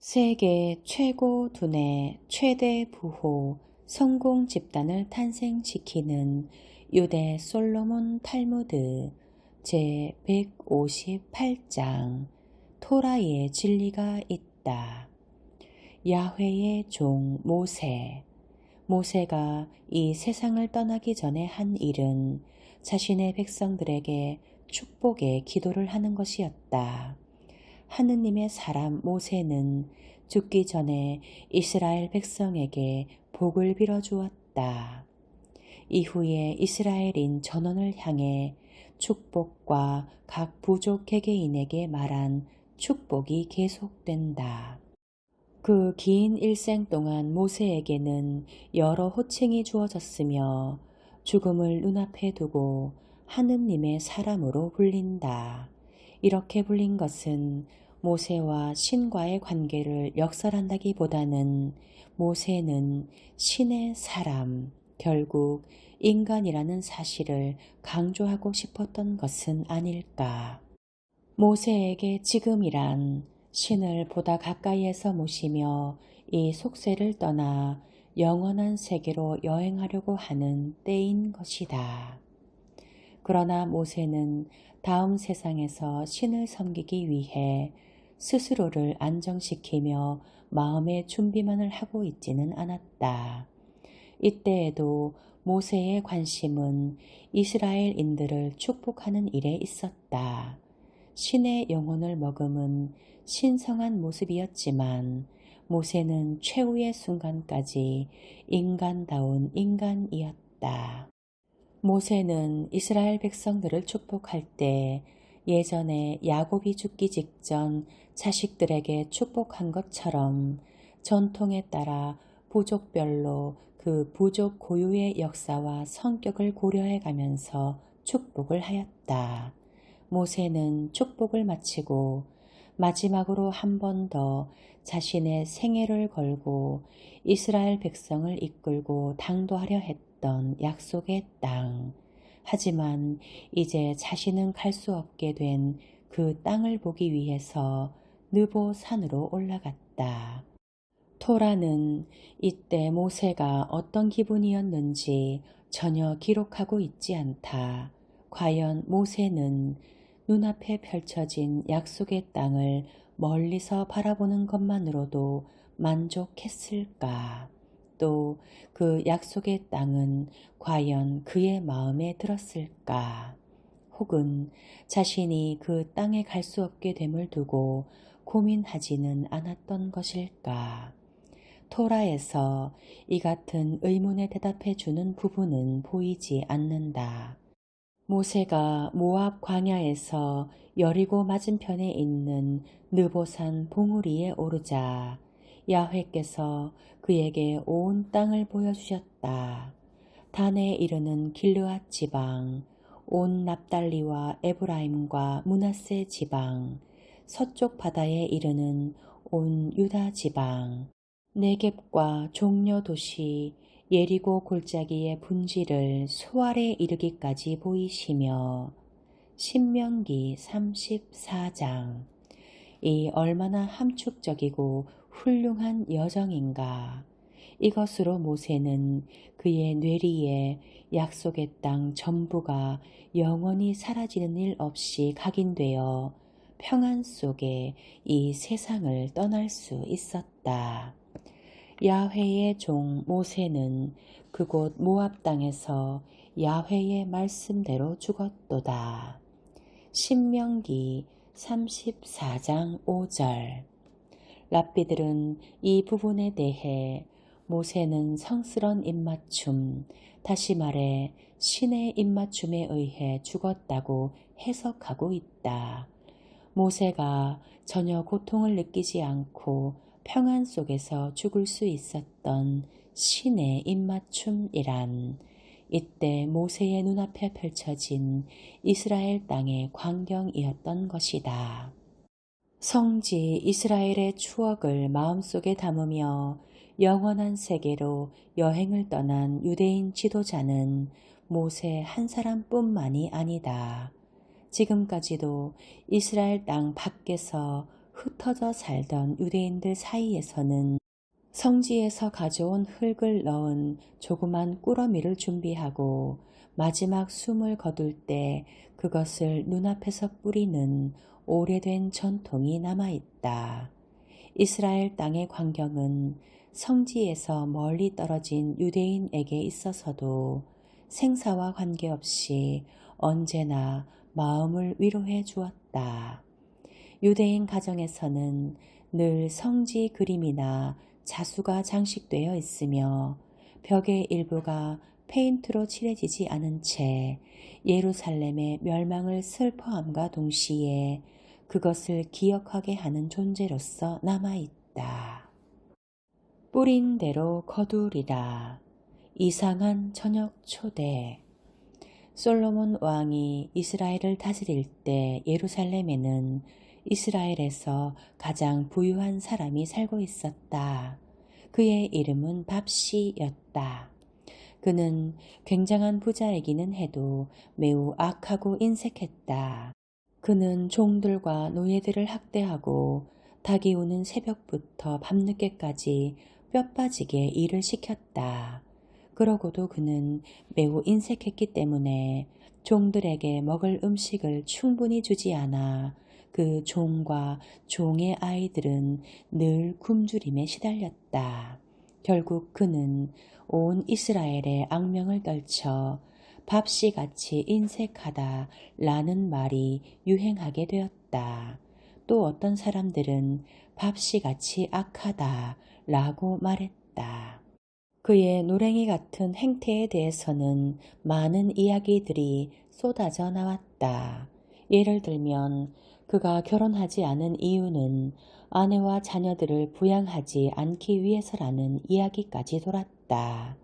세계 최고 두뇌 최대 부호 성공 집단을 탄생시키는 유대 솔로몬 탈무드 제158장 토라의 진리가 있다. 야훼의 종 모세가 이 세상을 떠나기 전에 한 일은 자신의 백성들에게 축복의 기도를 하는 것이었다. 하느님의 사람 모세는 죽기 전에 이스라엘 백성에게 복을 빌어 주었다. 이후에 이스라엘인 전원을 향해 축복과 각 부족 개개인에게 말한 축복이 계속된다. 그 긴 일생 동안 모세에게는 여러 호칭이 주어졌으며 죽음을 눈앞에 두고 하느님의 사람으로 불린다. 이렇게 불린 것은 모세와 신과의 관계를 역설한다기보다는 모세는 신의 사람, 결국 인간이라는 사실을 강조하고 싶었던 것은 아닐까. 모세에게 지금이란 신을 보다 가까이에서 모시며 이 속세를 떠나 영원한 세계로 여행하려고 하는 때인 것이다. 그러나 모세는 다음 세상에서 신을 섬기기 위해 스스로를 안정시키며 마음의 준비만을 하고 있지는 않았다. 이때에도 모세의 관심은 이스라엘인들을 축복하는 일에 있었다. 신의 영혼을 머금은 신성한 모습이었지만 모세는 최후의 순간까지 인간다운 인간이었다. 모세는 이스라엘 백성들을 축복할 때 예전에 야곱이 죽기 직전 자식들에게 축복한 것처럼 전통에 따라 부족별로 그 부족 고유의 역사와 성격을 고려해 가면서 축복을 하였다. 모세는 축복을 마치고 마지막으로 한 번 더 자신의 생애를 걸고 이스라엘 백성을 이끌고 당도하려 했던 약속의 땅. 하지만 이제 자신은 갈 수 없게 된 그 땅을 보기 위해서 느보 산으로 올라갔다. 토라는 이때 모세가 어떤 기분이었는지 전혀 기록하고 있지 않다. 과연 모세는 눈앞에 펼쳐진 약속의 땅을 멀리서 바라보는 것만으로도 만족했을까? 또 그 약속의 땅은 과연 그의 마음에 들었을까? 혹은 자신이 그 땅에 갈 수 없게 됨을 두고 고민하지는 않았던 것일까? 토라에서 이 같은 의문에 대답해 주는 부분은 보이지 않는다. 모세가 모압 광야에서 여리고 맞은편에 있는 느보산 봉우리에 오르자 야훼께서 그에게 온 땅을 보여주셨다. 단에 이르는 길르앗 지방, 온 납달리와 에브라임과 므낫세 지방, 서쪽 바다에 이르는 온 유다 지방, 네겝과 종려 도시 예리고 골짜기의 분지를 소알에 이르기까지 보이시며 신명기 34장. 이 얼마나 함축적이고 훌륭한 여정인가. 이것으로 모세는 그의 뇌리에 약속의 땅 전부가 영원히 사라지는 일 없이 각인되어 평안 속에 이 세상을 떠날 수 있었다. 야훼의 종 모세는 그곳 모압 땅에서 야훼의 말씀대로 죽었도다. 신명기 34장 5절. 랍비들은 이 부분에 대해 모세는 성스런 입맞춤, 다시 말해 신의 입맞춤에 의해 죽었다고 해석하고 있다. 모세가 전혀 고통을 느끼지 않고 평안 속에서 죽을 수 있었던 신의 입맞춤이란 이때 모세의 눈앞에 펼쳐진 이스라엘 땅의 광경이었던 것이다. 성지 이스라엘의 추억을 마음속에 담으며 영원한 세계로 여행을 떠난 유대인 지도자는 모세 한 사람뿐만이 아니다. 지금까지도 이스라엘 땅 밖에서 흩어져 살던 유대인들 사이에서는 성지에서 가져온 흙을 넣은 조그만 꾸러미를 준비하고 마지막 숨을 거둘 때 그것을 눈앞에서 뿌리는 오래된 전통이 남아있다. 이스라엘 땅의 광경은 성지에서 멀리 떨어진 유대인에게 있어서도 생사와 관계없이 언제나 마음을 위로해 주었다. 유대인 가정에서는 늘 성지 그림이나 자수가 장식되어 있으며 벽의 일부가 페인트로 칠해지지 않은 채 예루살렘의 멸망을 슬퍼함과 동시에 그것을 기억하게 하는 존재로서 남아있다. 뿌린 대로 거두리라. 이상한 저녁 초대. 솔로몬 왕이 이스라엘을 다스릴 때 예루살렘에는 이스라엘에서 가장 부유한 사람이 살고 있었다. 그의 이름은 밥시였다. 그는 굉장한 부자이기는 해도 매우 악하고 인색했다. 그는 종들과 노예들을 학대하고 닭이 우는 새벽부터 밤늦게까지 뼈 빠지게 일을 시켰다. 그러고도 그는 매우 인색했기 때문에 종들에게 먹을 음식을 충분히 주지 않아 그 종과 종의 아이들은 늘 굶주림에 시달렸다. 결국 그는 온 이스라엘의 악명을 떨쳐 밥씨같이 인색하다 라는 말이 유행하게 되었다. 또 어떤 사람들은 밥씨같이 악하다 라고 말했다. 그의 노랭이 같은 행태에 대해서는 많은 이야기들이 쏟아져 나왔다. 예를 들면 그가 결혼하지 않은 이유는 아내와 자녀들을 부양하지 않기 위해서라는 이야기까지 돌았다.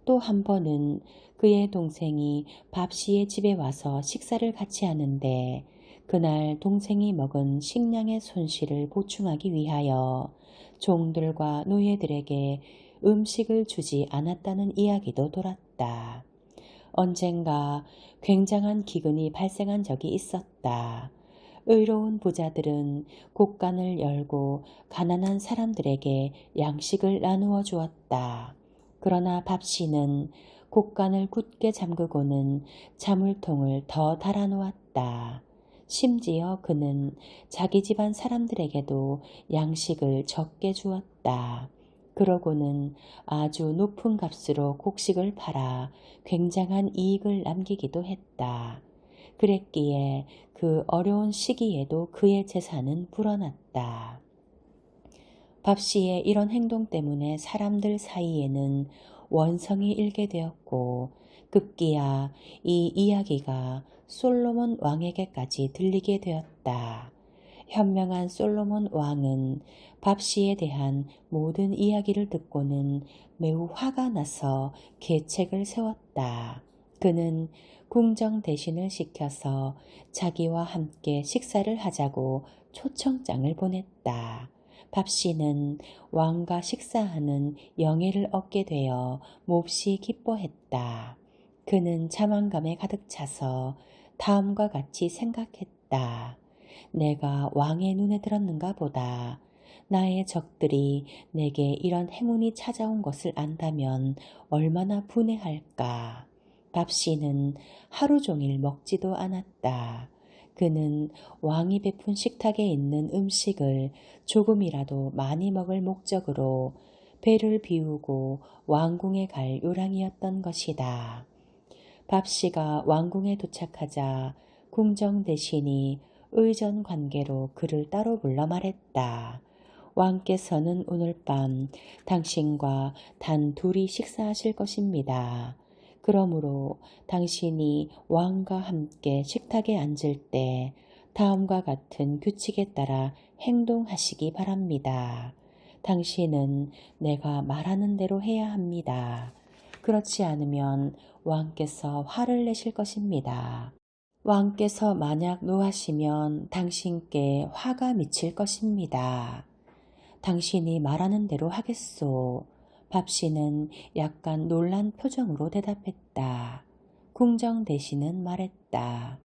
또 한 번은 그의 동생이 밥씨의 집에 와서 식사를 같이 하는데 그날 동생이 먹은 식량의 손실을 보충하기 위하여 종들과 노예들에게 음식을 주지 않았다는 이야기도 돌았다. 언젠가 굉장한 기근이 발생한 적이 있었다. 의로운 부자들은 곳간을 열고 가난한 사람들에게 양식을 나누어 주었다. 그러나 밥씨는 곳간을 굳게 잠그고는 자물통을 더 달아놓았다. 심지어 그는 자기 집안 사람들에게도 양식을 적게 주었다. 그러고는 아주 높은 값으로 곡식을 팔아 굉장한 이익을 남기기도 했다. 그랬기에 그 어려운 시기에도 그의 재산은 불어났다. 밥씨의 이런 행동 때문에 사람들 사이에는 원성이 일게 되었고 급기야 이 이야기가 솔로몬 왕에게까지 들리게 되었다. 현명한 솔로몬 왕은 밥씨에 대한 모든 이야기를 듣고는 매우 화가 나서 계책을 세웠다. 그는 궁정 대신을 시켜서 자기와 함께 식사를 하자고 초청장을 보냈다. 밥씨는 왕과 식사하는 영예를 얻게 되어 몹시 기뻐했다. 그는 자만감에 가득 차서 다음과 같이 생각했다. 내가 왕의 눈에 들었는가 보다. 나의 적들이 내게 이런 행운이 찾아온 것을 안다면 얼마나 분해할까. 밥씨는 하루 종일 먹지도 않았다. 그는 왕이 베푼 식탁에 있는 음식을 조금이라도 많이 먹을 목적으로 배를 비우고 왕궁에 갈 요량이었던 것이다. 밥씨가 왕궁에 도착하자 궁정 대신이 의전 관계로 그를 따로 불러 말했다. 왕께서는 오늘 밤 당신과 단 둘이 식사하실 것입니다. 그러므로 당신이 왕과 함께 식탁에 앉을 때 다음과 같은 규칙에 따라 행동하시기 바랍니다. 당신은 내가 말하는 대로 해야 합니다. 그렇지 않으면 왕께서 화를 내실 것입니다. 왕께서 만약 노하시면 당신께 화가 미칠 것입니다. 당신이 말하는 대로 하겠소. 밥씨는 약간 놀란 표정으로 대답했다. 궁정 대신은 말했다.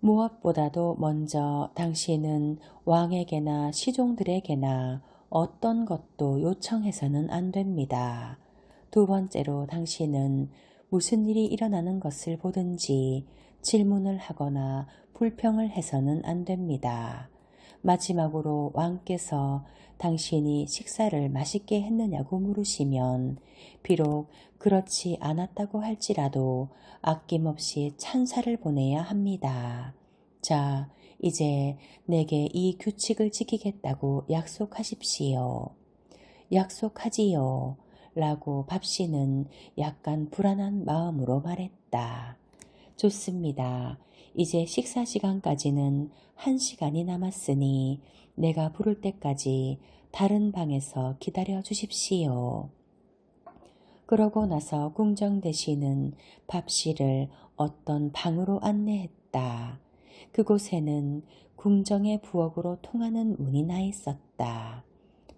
무엇보다도 먼저 당신은 왕에게나 시종들에게나 어떤 것도 요청해서는 안 됩니다. 두 번째로 당신은 무슨 일이 일어나는 것을 보든지 질문을 하거나 불평을 해서는 안 됩니다. 마지막으로 왕께서 당신이 식사를 맛있게 했느냐고 물으시면 비록 그렇지 않았다고 할지라도 아낌없이 찬사를 보내야 합니다. 자, 이제 내게 이 규칙을 지키겠다고 약속하십시오. 약속하지요. 라고 밥씨는 약간 불안한 마음으로 말했다. 좋습니다. 이제 식사 시간까지는 1시간이 남았으니 내가 부를 때까지 다른 방에서 기다려 주십시오. 그러고 나서 궁정대신은 밥씨를 어떤 방으로 안내했다. 그곳에는 궁정의 부엌으로 통하는 문이 나 있었다.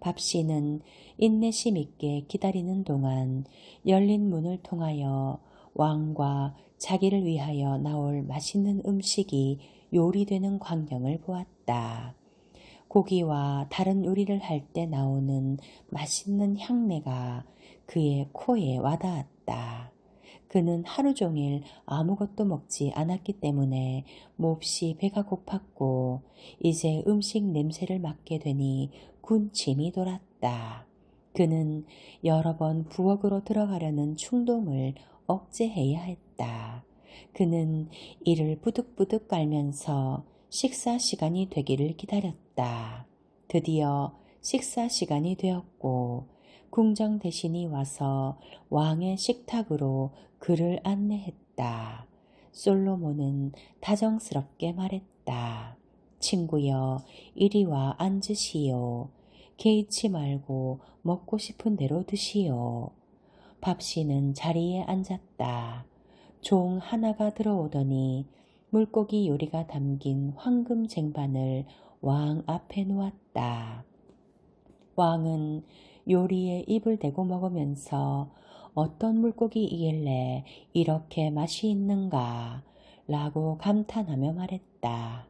밥씨는 인내심 있게 기다리는 동안 열린 문을 통하여 왕과 자기를 위하여 나올 맛있는 음식이 요리되는 광경을 보았다. 고기와 다른 요리를 할 때 나오는 맛있는 향내가 그의 코에 와닿았다. 그는 하루 종일 아무것도 먹지 않았기 때문에 몹시 배가 고팠고 이제 음식 냄새를 맡게 되니 군침이 돌았다. 그는 여러 번 부엌으로 들어가려는 충동을 억제해야 했다. 그는 이를 부득부득 깔면서 식사 시간이 되기를 기다렸다. 드디어 식사 시간이 되었고 궁정 대신이 와서 왕의 식탁으로 그를 안내했다. 솔로몬은 다정스럽게 말했다. 친구여, 이리 와 앉으시오. 개의치 말고 먹고 싶은 대로 드시오. 밥씨는 자리에 앉았다. 종 하나가 들어오더니 물고기 요리가 담긴 황금 쟁반을 왕 앞에 놓았다. 왕은 요리에 입을 대고 먹으면서 어떤 물고기이길래 이렇게 맛이 있는가 라고 감탄하며 말했다.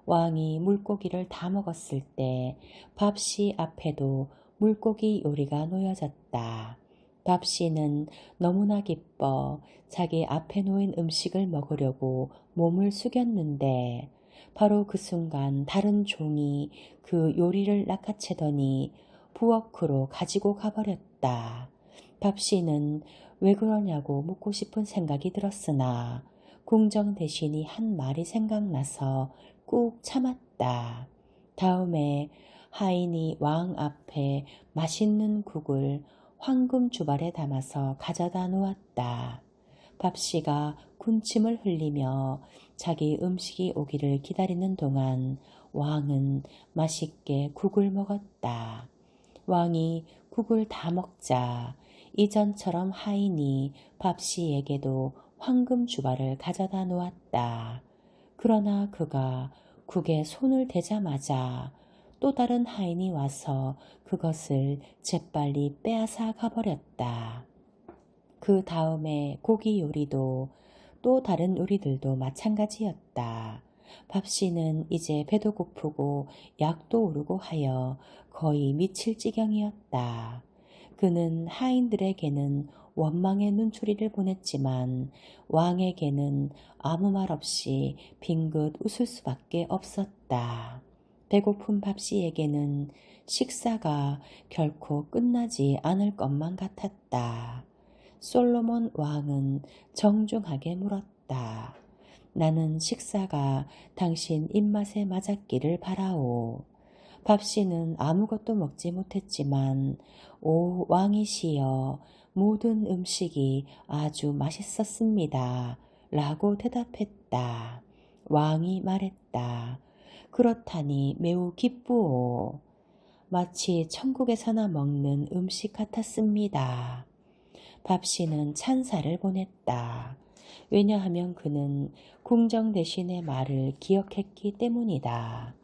왕이 물고기를 다 먹었을 때 밥씨 앞에도 물고기 요리가 놓여졌다. 밥씨는 너무나 기뻐 자기 앞에 놓인 음식을 먹으려고 몸을 숙였는데 바로 그 순간 다른 종이 그 요리를 낚아채더니 부엌으로 가지고 가버렸다. 밥씨는 왜 그러냐고 묻고 싶은 생각이 들었으나 궁정 대신이 한 말이 생각나서 꾹 참았다. 다음에 하인이 왕 앞에 맛있는 국을 황금 주발에 담아서 가져다 놓았다. 밥씨가 군침을 흘리며 자기 음식이 오기를 기다리는 동안 왕은 맛있게 국을 먹었다. 왕이 국을 다 먹자 이전처럼 하인이 밥씨에게도 황금 주발을 가져다 놓았다. 그러나 그가 국에 손을 대자마자 또 다른 하인이 와서 그것을 재빨리 빼앗아 가버렸다. 그 다음에 고기 요리도 또 다른 요리들도 마찬가지였다. 밥씨는 이제 배도 고프고 약도 오르고 하여 거의 미칠 지경이었다. 그는 하인들에게는 원망의 눈초리를 보냈지만 왕에게는 아무 말 없이 빙긋 웃을 수밖에 없었다. 배고픈 밥씨에게는 식사가 결코 끝나지 않을 것만 같았다. 솔로몬 왕은 정중하게 물었다. 나는 식사가 당신 입맛에 맞았기를 바라오. 밥씨는 아무것도 먹지 못했지만 오 왕이시여 모든 음식이 아주 맛있었습니다. 라고 대답했다. 왕이 말했다. 그렇다니 매우 기쁘오. 마치 천국에서나 먹는 음식 같았습니다. 밥씨는 찬사를 보냈다. 왜냐하면 그는 궁정 대신의 말을 기억했기 때문이다.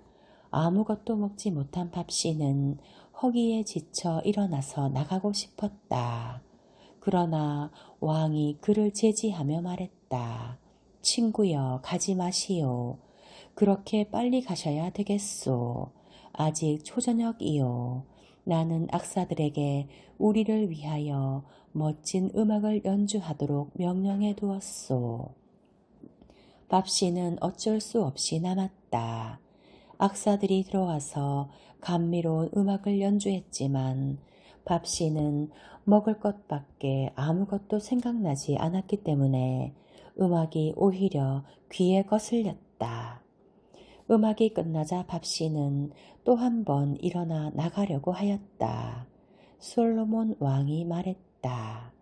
아무것도 먹지 못한 밥씨는 허기에 지쳐 일어나서 나가고 싶었다. 그러나 왕이 그를 제지하며 말했다. 친구여 가지 마시오. 그렇게 빨리 가셔야 되겠소. 아직 초저녁이요. 나는 악사들에게 우리를 위하여 멋진 음악을 연주하도록 명령해 두었소. 밥씨는 어쩔 수 없이 남았다. 악사들이 들어와서 감미로운 음악을 연주했지만 밥씨는 먹을 것밖에 아무것도 생각나지 않았기 때문에 음악이 오히려 귀에 거슬렸다. 음악이 끝나자 밥씨는 또 한 번 일어나 나가려고 하였다. 솔로몬 왕이 말했다.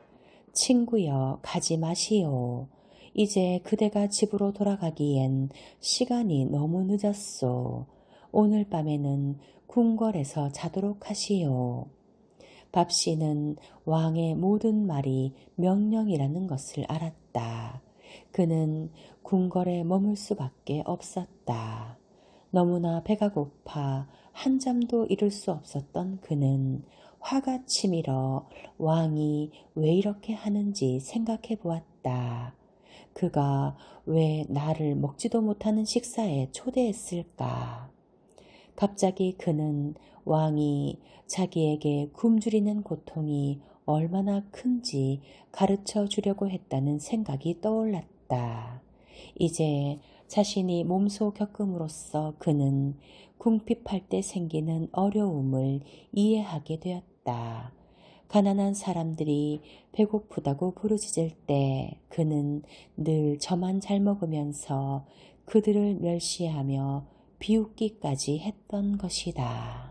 친구여, 가지 마시오. 이제 그대가 집으로 돌아가기엔 시간이 너무 늦었소. 오늘 밤에는 궁궐에서 자도록 하시오. 밥씨는 왕의 모든 말이 명령이라는 것을 알았다. 그는 궁궐에 머물 수밖에 없었다. 너무나 배가 고파 한 잠도 이룰 수 없었던 그는 화가 치밀어 왕이 왜 이렇게 하는지 생각해 보았다. 그가 왜 나를 먹지도 못하는 식사에 초대했을까? 갑자기 그는 왕이 자기에게 굶주리는 고통이 얼마나 큰지 가르쳐 주려고 했다는 생각이 떠올랐다. 이제 자신이 몸소 겪음으로써 그는 궁핍할 때 생기는 어려움을 이해하게 되었다. 가난한 사람들이 배고프다고 부르짖을 때 그는 늘 저만 잘 먹으면서 그들을 멸시하며 비웃기까지 했던 것이다.